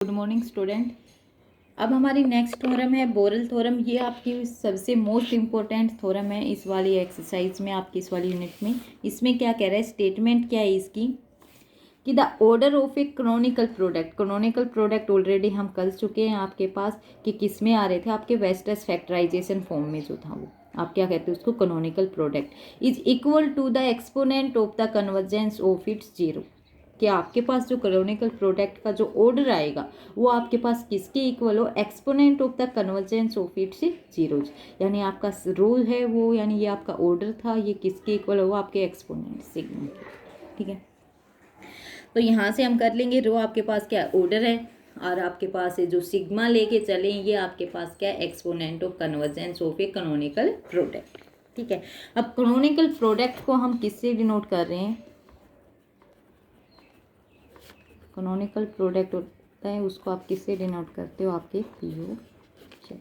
Good morning student. अब हमारी next theorem है बोरेल थ्योरम। ये आपकी सबसे मोस्ट इम्पोर्टेंट थ्योरम है इस वाली एक्सरसाइज में, आपकी इस वाली यूनिट में। इसमें क्या कह रहा है, स्टेटमेंट क्या है इसकी कि the order of A canonical product. Canonical product already हम कर चुके हैं आपके पास कि किस में आ रहे थे, आपके वेस्टर्स फैक्टराइजेशन फॉर्म में जो था वो आप क्या कहते हैं उसको, canonical product is equal to the exponent of the convergence of its zero. कि आपके पास जो कैनोनिकल प्रोडक्ट का जो ऑर्डर आएगा वो आपके पास किसके इक्वल हो, exponent of the convergence of it's zeros. यानी आपका रोल है वो, यानी ये आपका ऑर्डर था, ये किसके इक्वल हो, आपके एक्सपोनेंट सिग्मा के। ठीक है, तो यहाँ से हम कर लेंगे। रो आपके पास क्या ऑर्डर है और आपके पास है जो सिग्मा लेके चले, ये आपके पास क्या है, exponent of convergence of A canonical product. ठीक है, अब कैनोनिकल प्रोडक्ट को हम किससे डिनोट कर रहे हैं, कैनोनिकल प्रोडक्ट होता है उसको आप किससे डिनोट करते हो, आपके पीओ से।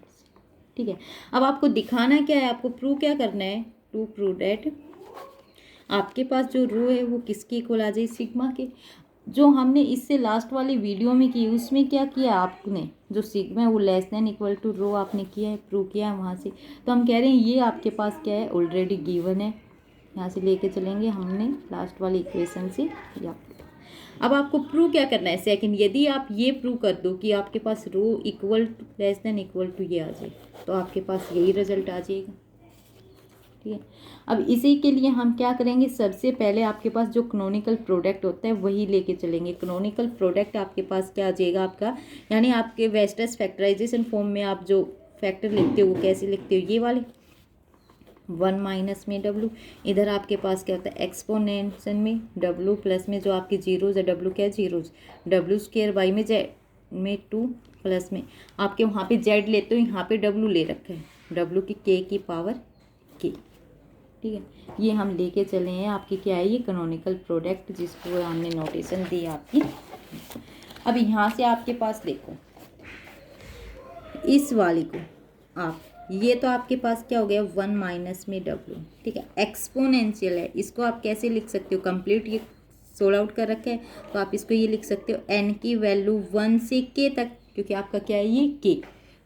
ठीक है, अब आपको दिखाना क्या है, आपको प्रूव क्या करना है, टू प्रूव दैट आपके पास जो रो है वो किसके इक्वल आ जाए, सिग्मा के। जो हमने इससे लास्ट वाली वीडियो में की उसमें क्या किया आपने, जो सिग्मा है वो लेस देन इक्वल टू रो आपने किया है, प्रूव किया है वहाँ से। तो हम कह रहे हैं ये आपके पास क्या है, ऑलरेडी गिवन है, यहाँ से लेके चलेंगे हमने लास्ट वाली इक्वेशन से या। अब आपको प्रूव क्या करना है, सेकंड, यदि आप ये प्रूव कर दो कि आपके पास rho equal to less than equal to ये आ जाए तो आपके पास यही रिजल्ट आ जाएगा। ठीक है, अब इसी के लिए हम क्या करेंगे, सबसे पहले आपके पास जो कैनोनिकल प्रोडक्ट होता है वही लेके चलेंगे। कैनोनिकल प्रोडक्ट आपके पास क्या आ जाएगा आपका, यानी आपके वेस्टर्स फैक्टराइजेशन फॉर्म में आप जो फैक्टर लिखते हो वो कैसे लिखते हो, ये वाले 1 माइनस में W। इधर आपके पास क्या होता है, एक्सपोनेंशन में W प्लस में जो आपकी जीरोज है, W क्या है, जीरोज, W स्क्वायर बाई में Z में 2 प्लस में आपके वहाँ पे Z लेते हो, यहाँ पे W ले रखा है, W की K की पावर K। ठीक है, ये हम लेके चले हैं आपकी क्या है, ये कैनोनिकल प्रोडक्ट जिसको हमने नोटेशन दी आपकी। अब यहाँ से आपके पास देखो इस वाली को आप, ये तो आपके पास क्या हो गया 1 माइनस में W। ठीक है, एक्सपोनेंशियल है, इसको आप कैसे लिख सकते हो, कंप्लीट ये सोल्व आउट कर रखा है तो आप इसको ये लिख सकते हो n की वैल्यू 1 से k तक, क्योंकि आपका क्या है ये k,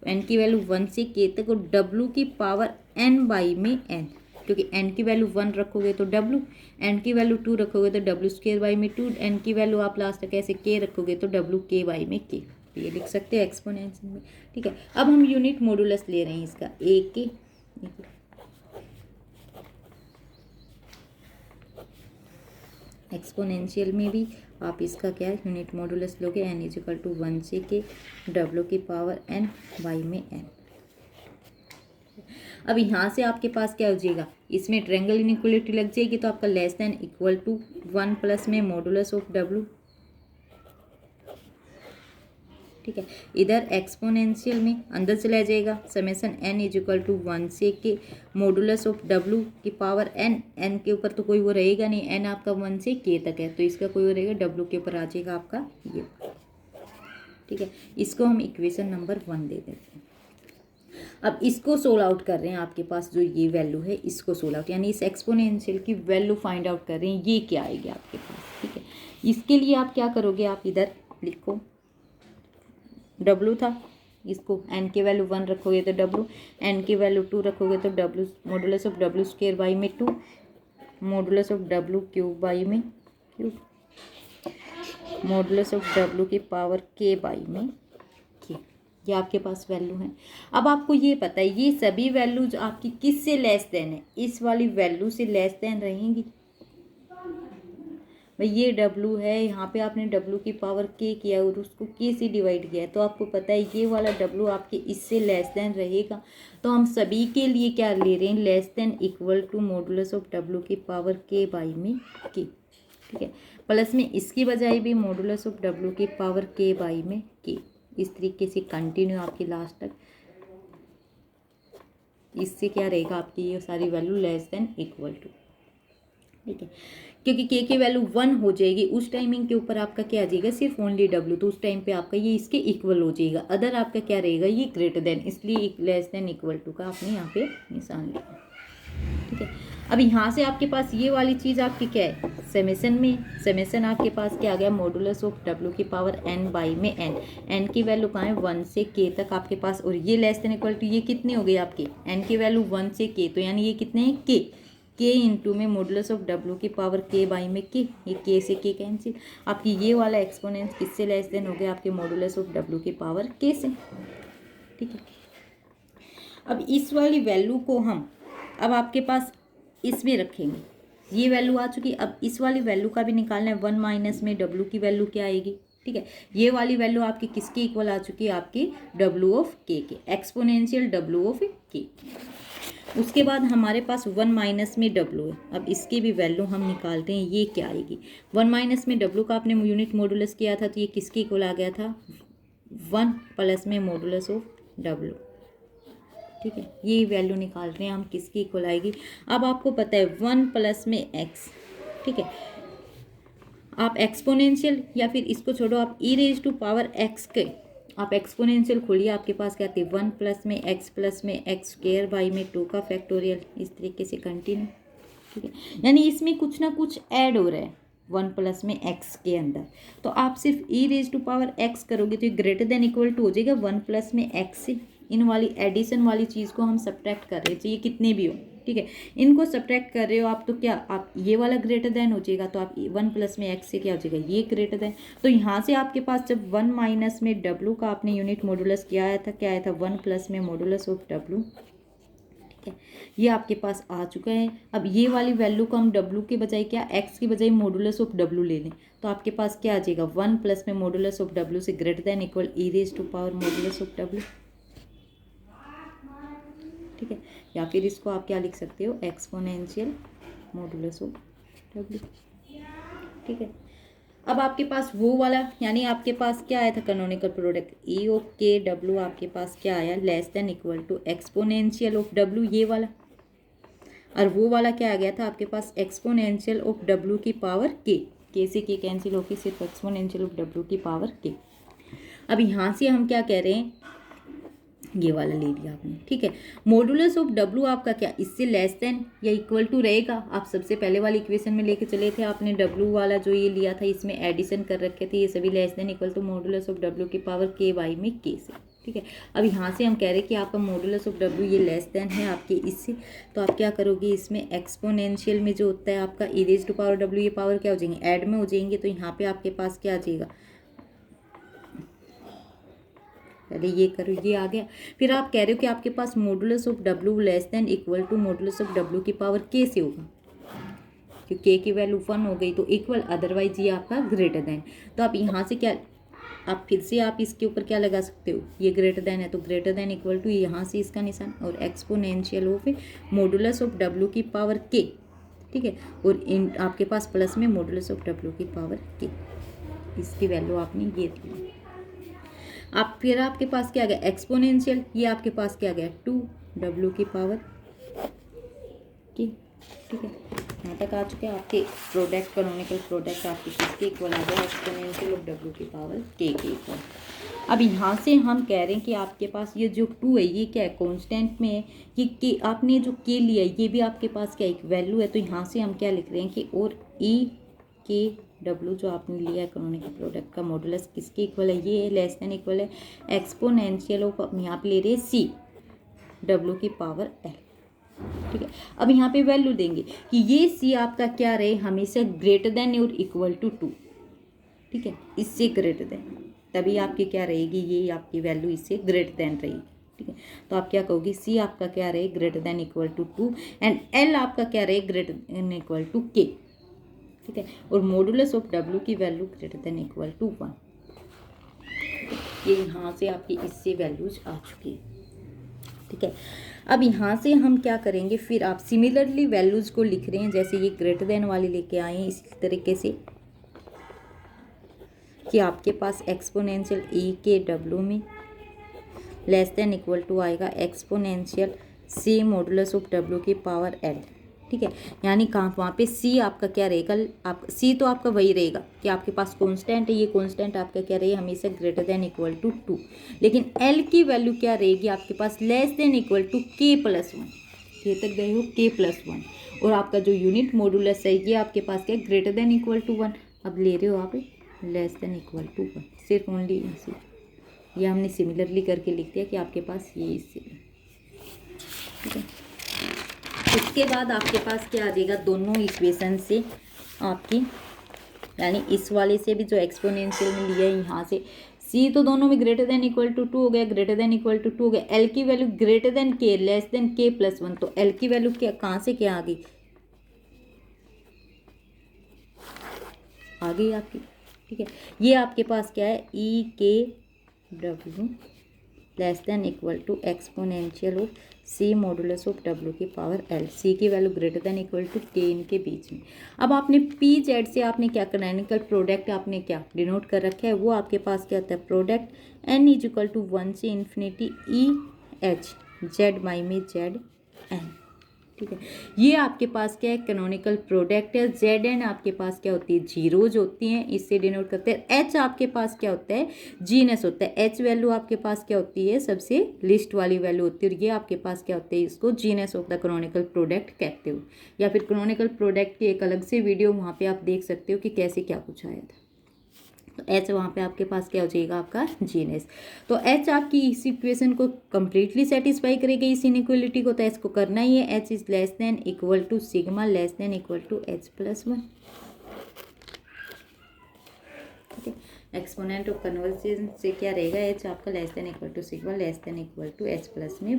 n की वैल्यू 1 से k तक और W की पावर n बाई में n, क्योंकि n की वैल्यू 1 रखोगे तो W, n की वैल्यू 2 रखोगे तो W स्क्वायर बाई में 2, n की वैल्यू आप लास्ट तक ऐसे k रखोगे तो W k बाई में k, ये लिख सकते हो एक्सपोनेंशियल में। ठीक है, अब हम यूनिट मॉडुलस ले रहे हैं इसका ए के, एक्सपोनेंशियल में भी आप इसका क्या है, यूनिट मॉडुलस लोगे, n इज इक्वल टू 1 से के W की पावर n बाई में n। अब यहाँ से आपके पास क्या हो जाएगा, इसमें ट्रायंगल इनइक्वालिटी लग जाएगी तो आपका less than equal to 1 plus में मॉडुलस ऑफ W। ठीक है, इधर एक्सपोनेंशियल में अंदर चला जाएगा, summation n is equal to 1 से के मॉडुलस ऑफ W की पावर n, n के ऊपर तो कोई वो रहेगा नहीं, n आपका 1 से k तक है तो इसका कोई वो रहेगा, W के ऊपर आ जाएगा आपका ये। ठीक है, इसको हम इक्वेशन नंबर 1 दे देते हैं। अब इसको सोल्व आउट कर रहे हैं, आपके पास जो ये वैल्यू है इसको सोल्व आउट, यानी इस एक्सपोनेंशियल की वैल्यू फाइंड आउट कर रहे हैं, ये क्या आएगी आपके पास। ठीक है, इसके लिए आप क्या करोगे, आप इधर लिखो W था, इसको n की वैल्यू 1 रखोगे तो W, n की वैल्यू 2 रखोगे तो W modulus of W square by में 2, modulus of W cube by में क्यूब, मॉडुलस ऑफ W की पावर K बाई में K, ये आपके पास वैल्यू है। अब आपको ये पता है ये सभी वैल्यूज आपकी किस से लेस देन है, इस वाली वैल्यू से लेस देन रहेंगी। भाई ये W है, यहाँ पे आपने W की पावर K किया और उसको K से डिवाइड किया है तो आपको पता है ये वाला W आपके इससे लेस देन रहेगा। तो हम सभी के लिए क्या ले रहे हैं, less than equal to modulus of W की पावर K बाई में K। ठीक है, प्लस में इसकी बजाय भी मॉडुलस ऑफ W की पावर K बाई में K, इस तरीके से कंटिन्यू आपकी लास्ट तक। इससे क्या रहेगा, आपकी ये सारी value less than equal to. ठीक है, क्योंकि K की वैल्यू 1 हो जाएगी उस टाइमिंग के ऊपर आपका क्या आ जाएगा, सिर्फ ओनली W, तो उस टाइम पे आपका ये इसके इक्वल हो जाएगा, अदर आपका क्या रहेगा, ये ग्रेटर देन, इसलिए लेस देन इक्वल टू का आपने यहाँ पे निशान लिया। ठीक है, अब यहाँ से आपके पास ये वाली चीज़ आपकी क्या है, समेसन आपके पास क्या आ गया, मॉडुलस ऑफ डब्ल्यू की पावर n बाई में n की वैल्यू कहाँ है 1 से k तक आपके पास, और ये लेस देन इक्वल टू ये कितनी हो गई आपकी n की वैल्यू 1 से k, तो यानी ये कितने हैं k इंटू में मॉडुलस ऑफ डब्ल्यू की पावर k बाई में k, ये k से k कैंसिल, आपकी ये वाला एक्सपोनेंस किससे लेस देन हो गया आपके मॉडुलस ऑफ डब्ल्यू की पावर k से। ठीक है, अब इस वाली वैल्यू को हम अब आपके पास इसमें रखेंगे, ये वैल्यू आ चुकी। अब इस वाली वैल्यू का भी निकालना है, 1 माइनस में डब्ल्यू की वैल्यू क्या आएगी। ठीक है, ये वाली वैल्यू आपकी किसके इक्वल आ चुकी है, आपकी डब्ल्यू ऑफ के एक्सपोनेंशियल डब्ल्यू ऑफ के। उसके बाद हमारे पास 1 माइनस में डब्ल्यू है, अब इसकी भी वैल्यू हम निकालते हैं, ये क्या आएगी। 1 माइनस में डब्ल्यू का आपने यूनिट मॉडुलस किया था तो ये किसके इक्वल आ गया था 1 प्लस में मॉडुलस ऑफ डब्ल्यू। ठीक है, ये वैल्यू निकाल रहे हैं हम, किसकी इक्वल आएगी। अब आपको पता है 1 प्लस में x, ठीक है, आप एक्सपोनेंशियल या फिर इसको छोड़ो, आप ई रेज टू पावर x के आप एक्सपोनेंशियल खोलिए, आपके पास क्या आती है 1 प्लस में x स्क्वायर बाई में 2 का फैक्टोरियल, इस तरीके से कंटिन्यू। ठीक है, यानी इसमें कुछ ना कुछ ऐड हो रहा है 1 प्लस में x के अंदर, तो आप सिर्फ ई रेज टू पावर x करोगे तो ये ग्रेटर देन इक्वल टू हो जाएगा 1 प्लस में x से। इन वाली एडिशन वाली चीज़ को हम सब्ट्रैक्ट कर रहे हैं, चाहे कितने भी हो। ठीक है, इनको सब्ट्रैक्ट कर रहे हो आप, तो क्या आप ये वाला ग्रेटर देन हो जाएगा, तो आप 1 प्लस में x से क्या हो जाएगा ये ग्रेटर देन। तो यहाँ से आपके पास जब 1 माइनस में w का आपने यूनिट मॉडुलस किया आया था, क्या आया था 1 प्लस में मॉडुलस ऑफ w। ठीक है, ये आपके पास आ चुका है। अब ये वाली वैल्यू को हम w के बजाय क्या x की बजाय मॉडुलस ऑफ w ले लें, तो आपके पास क्या आ जाएगा 1 प्लस में मॉडुलस ऑफ w से greater than equal e raise to power modulus of w। ठीक है, या फिर इसको आप क्या लिख सकते हो एक्सपोनेंशियल मॉडुलस ऑफ डब्ल्यू। ठीक है, अब आपके पास वो वाला, यानी आपके पास क्या आया था canonical product E of K W, आपके पास क्या आया less than equal to exponential of W, ये वाला। और वो वाला क्या आ गया था आपके पास एक्सपोनेंशियल ऑफ डब्ल्यू की पावर के से के कैंसिल होकर सिर्फ एक्सपोनेंशियल ऑफ डब्ल्यू की पावर के। अब यहाँ से हम क्या कह रहे हैं, ये वाला ले लिया आपने। ठीक है, मॉडुलस ऑफ डब्ल्यू आपका क्या इससे लेस देन या इक्वल टू रहेगा। आप सबसे पहले वाली इक्वेशन में लेके चले थे आपने, डब्ल्यू वाला जो ये लिया था इसमें एडिशन कर रखे थे, ये सभी less than equal to modulus of W की पावर के बाई में के से। ठीक है, अब यहाँ से हम कह रहे हैं कि आपका मॉडुलस ऑफ डब्ल्यू ये लेस देन है आपके इससे, तो आप क्या करोगे इसमें एक्सपोनेंशियल में जो होता है आपका ई रेज टू पावर डब्ल्यू, ये पावर क्या हो जाएंगे ऐड में हो जाएंगे, तो यहाँ पे आपके पास क्या आ जाएगा, पहले ये करो ये आ गया। फिर आप कह रहे हो कि आपके पास modulus of W less than equal to modulus of W की पावर के से होगा, क्योंकि के की वैल्यू 1 हो गई तो इक्वल, अदरवाइज ये आपका ग्रेटर देन। तो आप यहाँ से क्या, आप फिर से आप इसके ऊपर क्या लगा सकते हो, ये ग्रेटर देन है तो ग्रेटर देन इक्वल टू यहाँ से इसका निशान और exponential of modulus of W की पावर के। ठीक है, और इन आपके पास प्लस में मॉडुलस ऑफ डब्ल्यू की पावर के, इसकी वैल्यू आपने ये दी। आप फिर आपके पास क्या आ गया एक्सपोनेंशियल, ये आपके पास क्या आ गया 2w की पावर की। ठीक है, यहाँ तक आ चुके हैं आपके प्रोडक्ट, कैनोनिकल प्रोडक्ट आपके किसके इक्वल आ गया एक्सपोनेंशियल ऑफ w की पावर k के इक्वल। अब यहाँ से हम कह रहे हैं कि आपके पास ये जो 2 है ये क्या है कांस्टेंट में है, ये k आपने जो k लिया है ये भी आपके पास क्या एक वैल्यू है, तो यहाँ से हम क्या लिख रहे हैं कि और e k डब्ल्यू जो आपने लिया है कैनोनिकल प्रोडक्ट का मॉडुलस किसके इक्वल है, ये लेस देन इक्वल है एक्सपोनेंशियल ऑफ, यहाँ पे ले रहे हैं सी डब्ल्यू की पावर एल। ठीक है, अब यहाँ पे वैल्यू देंगे कि ये सी आपका क्या रहे हमेशा ग्रेटर देन और इक्वल टू 2। ठीक है, इससे ग्रेटर देन, तभी आपकी क्या रहेगी ये आपकी वैल्यू इससे ग्रेटर देन रहेगी। ठीक है, तो आप क्या कहोगे सी आपका क्या रहे greater than equal to 2 and L आपका क्या रहे ग्रेटर देन इक्वल टू के। ठीक है, और मॉडुलस ऑफ डब्ल्यू की value greater than equal to 1। ये यहाँ से आपकी इससे वैल्यूज आ चुकी है। ठीक है, अब यहाँ से हम क्या करेंगे, फिर आप सिमिलरली वैल्यूज को लिख रहे हैं, जैसे ये ग्रेटर देन वाली लेके आए हैं इसी तरीके से कि आपके पास एक्सपोनेंशियल ई के डब्ल्यू में लेस देन इक्वल टू आएगा exponential C modulus of W की पावर एल। ठीक है, यानी कहाँ वहाँ पे सी आपका क्या रहेगा, आप सी तो आपका वही रहेगा कि आपके पास कांस्टेंट है, ये कांस्टेंट आपका क्या रहेगा हमेशा ग्रेटर देन इक्वल टू 2, लेकिन एल की वैल्यू क्या रहेगी आपके पास लेस देन इक्वल टू के प्लस 1। के तक गए हो k+1 और आपका जो यूनिट मॉडुलस है ये आपके पास क्या है ग्रेटर देन इक्वल टू 1। अब ले रहे हो आप लेस देन इक्वल टू 1, सिर्फ ओनली ऐसे ये हमने सिमिलरली करके लिख दिया कि आपके पास ये इससे, ठीक है। इसके बाद आपके पास क्या आ जाएगा, दोनों इक्वेशन से आपकी यानी इस वाले से भी जो एक्सपोनेंशियल में लिया है यहाँ से सी तो दोनों में ग्रेटर देन इक्वल टू 2 हो गया, ग्रेटर देन इक्वल टू 2 हो गया। एल की वैल्यू ग्रेटर देन के लेस देन k+1, तो एल की वैल्यू क्या कहाँ से क्या आ गई, आ गई आपकी, ठीक है। ये आपके पास क्या है E/K/W less than equal to exponential of C modulus of W की पावर एल, सी की value greater than equal to के इनके बीच में। अब आपने पी जेड से आपने क्या कैनोनिकल प्रोडक्ट आपने क्या डिनोट कर रखा है, वो आपके पास क्या होता है product n is equal to 1 से infinity E H Z by में जेड एन, ठीक है। ये आपके पास क्या है कैनोनिकल प्रोडक्ट है। जेड एन आपके पास क्या होती है जीरोज होती हैं, इससे डिनोट करते हैं। एच आपके पास क्या होता है जीनस होता है। एच वैल्यू आपके पास क्या होती है सबसे लिस्ट वाली वैल्यू होती है और ये आपके पास क्या होते हैं इसको genus of the canonical product कहते हो, या फिर कैनोनिकल प्रोडक्ट की एक अलग से वीडियो वहाँ पे आप देख सकते हो कि कैसे क्या कुछ आया था। तो एच वहाँ पे आपके पास क्या हो जाएगा आपका जीएनएस। तो एच आपकी इस इक्वेशन को कंप्लीटली सेटिस्फाई करेगी इस इनइक्वलिटी को, तो एच को करना ही है। H is less than equal to sigma less than equal to h+1, ठीक है। एक्सपोनेंट ऑफ कन्वर्जेंस से क्या रहेगा एच आपका less than equal to sigma less than equal to h+1,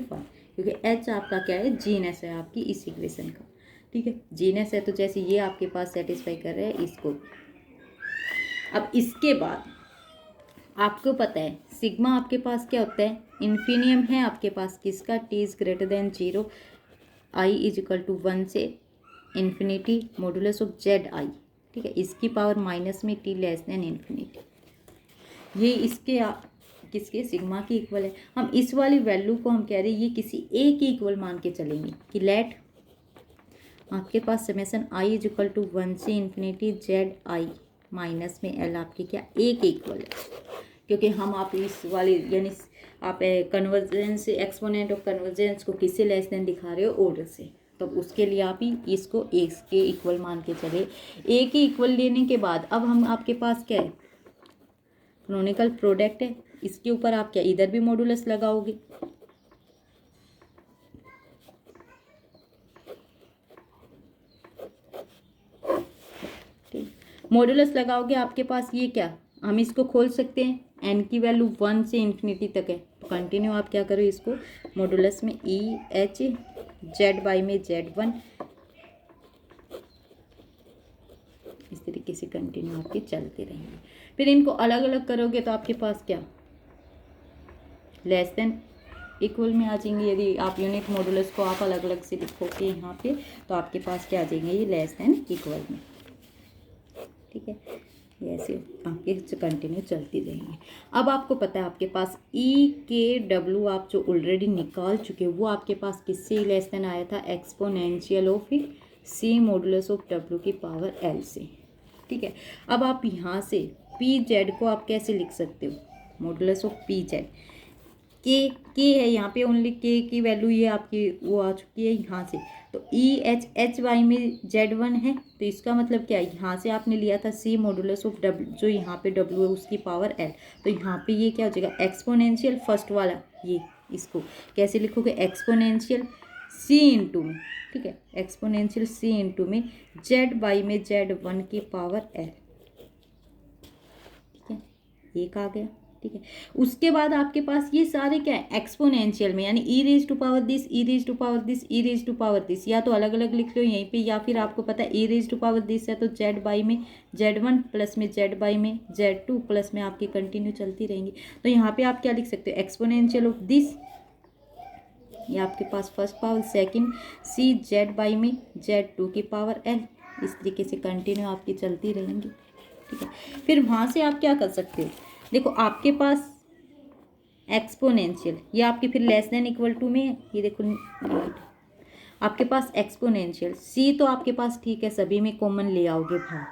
क्योंकि एच आपका क्या है जीएनएस है आपकी इस इक्वेशन का, ठीक है। जीएनएस है तो जैसे ये आपके पास सेटिस्फाई कर रहे हैं इसको। अब इसके बाद आपको पता है सिग्मा आपके पास क्या होता है इन्फिनियम है आपके पास किसका, T is greater than 0 I is equal to 1 से infinity modulus of Z I, ठीक है। इसकी पावर माइनस में टी लेस देन इन्फिनिटी, ये इसके किसके सिग्मा की इक्वल है। हम इस वाली वैल्यू को हम कह रहे हैं ये किसी ए की इक्वल मान के चलेंगे कि लेट आपके पास summation I is equal to 1 से इन्फिनिटी जेड आई माइनस में एल आपकी क्या ए के इक्वल है, क्योंकि हम आप इस वाले यानी आप कन्वर्जेंस एक्सपोनेंट ऑफ कन्वर्जेंस को किससे लेस देन दिखा रहे हो ऑर्डर से, तो उसके लिए आप ही इसको ए के इक्वल मान के चले। ए के इक्वल लेने के बाद अब हम आपके पास क्या है कैनोनिकल प्रोडक्ट है, इसके ऊपर आप क्या इधर भी मॉडुलस लगाओगे, मॉडुलस लगाओगे आपके पास ये क्या हम इसको खोल सकते हैं एन की वैल्यू 1 से इन्फिनिटी तक है, तो कंटिन्यू आप क्या करो इसको मॉडुलस में ई एच जेड बाई में Z1 इस तरीके से कंटिन्यू आपके चलते रहेंगे। फिर इनको अलग अलग करोगे तो आपके पास क्या लेस देन इक्वल में आ जाएंगे। यदि आप यूनिट मॉडुलस को आप अलग अलग से लिखोगे यहाँ पे तो आपके पास क्या आ जाएंगे ये लेस देन इक्वल में, ठीक है। ये ऐसे आपके कंटिन्यू चलती रहेंगी। अब आपको पता है आपके पास E/K/W आप जो ऑलरेडी निकाल चुके हो वो आपके पास किससे लेस देन आया था exponential of C modulus of W की पावर L से, ठीक है। अब आप यहाँ से पी जेड को आप कैसे लिख सकते हो मॉडुलस ऑफ पी जेड के है यहाँ पे ओनली के की वैल्यू ये आपकी वो आ चुकी है यहाँ से, तो ई एच वाई में Z1 है तो इसका मतलब क्या है यहाँ से आपने लिया था सी मॉडुलस ऑफ W जो यहाँ पे W है उसकी पावर L, तो यहाँ पे ये क्या हो जाएगा एक्सपोनेंशियल फर्स्ट वाला ये इसको कैसे लिखोगे एक्सपोनेंशियल C इंटू में, ठीक है, एक्सपोनेंशियल C इंटू में Z बाई में Z1 की पावर L, ठीक है, एक आ गया, ठीक है। उसके बाद आपके पास ये सारे क्या है एक्सपोनेंशियल में यानी e raise to power this e raise to power this e raise to power this, या तो अलग अलग लिख लो यहीं पे या फिर आपको पता है ई रेज टू पावर दिस है तो जेड बाई में Z1 प्लस में जेड बाई में Z2 प्लस में आपकी कंटिन्यू चलती रहेंगी। तो यहाँ पे आप क्या लिख सकते हो एक्सपोनेंशियल ऑफ दिस ये आपके पास first power second C Z by में Z2 की पावर L, इस तरीके से कंटिन्यू आपकी चलती रहेंगी, ठीक है। फिर वहाँ से आप क्या कर सकते हो देखो आपके पास एक्सपोनेंशियल ये आपके फिर लेस देन इक्वल टू में है, ये देखो आपके पास एक्सपोनेंशियल सी तो आपके पास ठीक है सभी में कॉमन ले आओगे बाहर,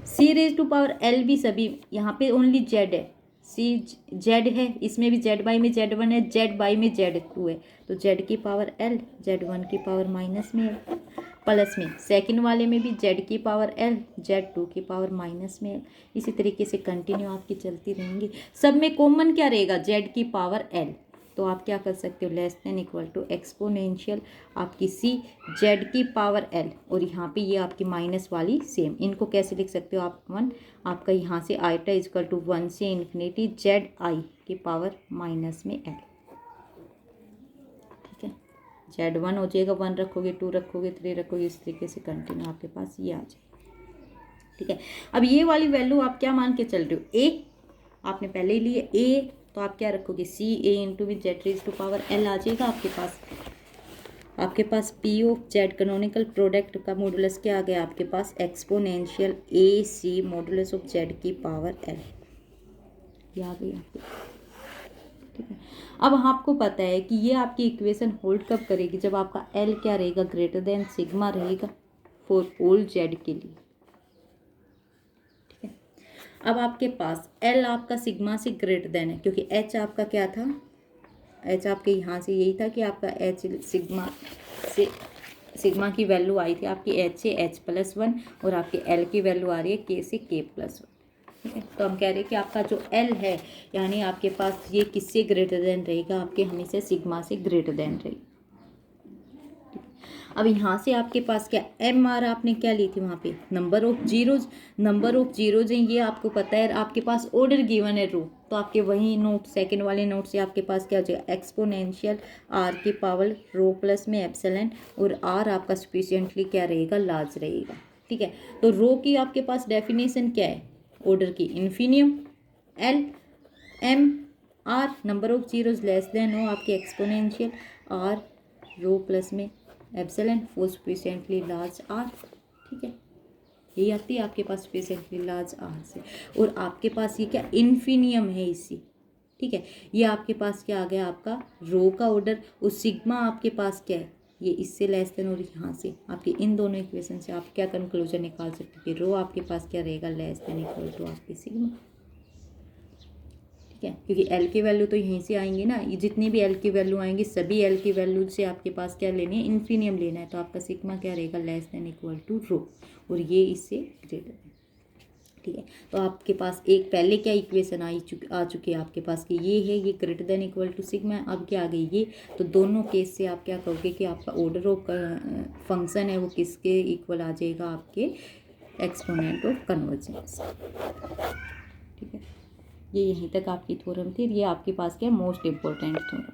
सी रेज टू पावर एल भी सभी यहाँ पे ओनली जेड है सी जेड है, इसमें भी जेड बाई में जेड वन है, जेड बाई में जेड टू है, तो जेड की पावर एल, जेड वन की पावर माइनस में एल, प्लस में सेकंड वाले में भी जेड की पावर एल, जेड टू की पावर माइनस में एल। इसी तरीके से कंटिन्यू आपकी चलती रहेंगी। सब में कॉमन क्या रहेगा, जेड की पावर एल, तो आप क्या कर सकते हो, less than equal to exponential आपकी सी जेड की पावर एल, और यहाँ पे ये आपकी माइनस वाली सेम, इनको कैसे लिख सकते हो आप, वन आपका यहाँ से आइटा इक्वल टू वन से इन्फिनिटी जेड आई की पावर माइनस में एल। ठीक है, जेड वन हो जाएगा, वन रखोगे, टू रखोगे, थ्री रखोगे, इस तरीके से कंटिन्यू आपके पास ये आ जाएगा। ठीक है, अब ये वाली वैल्यू आप क्या मान के चल रहे हो, ए आपने पहले ही लिए ए, तो आप क्या रखोगे, सी ए इंटू में Z raise to power L आ जाएगा आपके पास। आपके पास P of Z canonical product का मॉडुलस क्या आ गया आपके पास, exponential A C modulus of Z की पावर एल, ये आ गई आपके। ठीक है, अब आपको पता है कि ये आपकी इक्वेशन होल्ड कब करेगी, जब आपका एल क्या रहेगा, ग्रेटर देन सिग्मा रहेगा फॉर होल जेड के लिए। अब आपके पास L आपका सिग्मा से ग्रेटर देन है, क्योंकि H आपका क्या था, H आपके यहाँ से यही था कि आपका H सिग्मा से, सिग्मा की वैल्यू आई थी आपकी H से H+1, और आपकी L की वैल्यू आ रही है K से K+1। ठीक है, तो हम कह रहे हैं कि आपका जो L है, यानी आपके पास ये किससे ग्रेटर देन रहेगा, आपके हमेशा सिग्मा से ग्रेटर देन रहेगा। अब यहाँ से आपके पास क्या एम आर आपने क्या ली थी वहाँ पे, number of zeros, number of zeros हैं, ये आपको पता है, आपके पास ऑर्डर गिवन है रो, तो आपके वही नोट सेकंड वाले नोट से आपके पास क्या हो जाएगा, एक्सपोनेंशियल आर की पावर रो प्लस में एप्सिलॉन, और आर आपका सफिशिएंटली क्या रहेगा, लार्ज रहेगा। ठीक है, तो रो की आपके पास डेफिनेशन क्या है, ऑर्डर की infimum, L M R number of zeros less than हो आपके एक्सपोनेंशियल आर रो प्लस में epsilon for sufficiently large R. ठीक है, यही आती है आपके पास सफिशिएंटली लार्ज आर से, और आपके पास ये क्या इन्फिनियम है इसी। ठीक है, ये आपके पास क्या आ गया, आपका रो का ऑर्डर, और सिग्मा आपके पास क्या है, ये इससे लेस देन, और यहाँ से आपके इन दोनों इक्वेशन से आप क्या कंक्लूजन निकाल सकते हो कि रो आपके पास क्या रहेगा, लेस देन इक्वल टू आपकी सिग्मा। ठीक है, क्योंकि एल की वैल्यू तो यहीं से आएंगी ना, ये जितनी भी एल की वैल्यू आएंगी सभी एल की वैल्यू से आपके पास क्या लेनी है, इन्फिनियम लेना है, तो आपका सिग्मा क्या रहेगा, लेस देन इक्वल टू रो, और ये इससे ग्रेटर है। ठीक है, तो आपके पास एक पहले क्या इक्वेशन आ चुकी है आपके पास कि ये है, ये greater than equal to sigma, अब क्या आ गई ये, तो दोनों केस से आप क्या कहोगे कि आपका ऑर्डर ऑफ फंक्शन है वो किसके इक्वल आ जाएगा, आपके एक्सपोनेंट ऑफ कन्वर्जेंस। ठीक है, ये यहीं तक आपकी थ्योरम थी, ये आपके पास क्या मोस्ट इम्पोर्टेंट थ्योरम।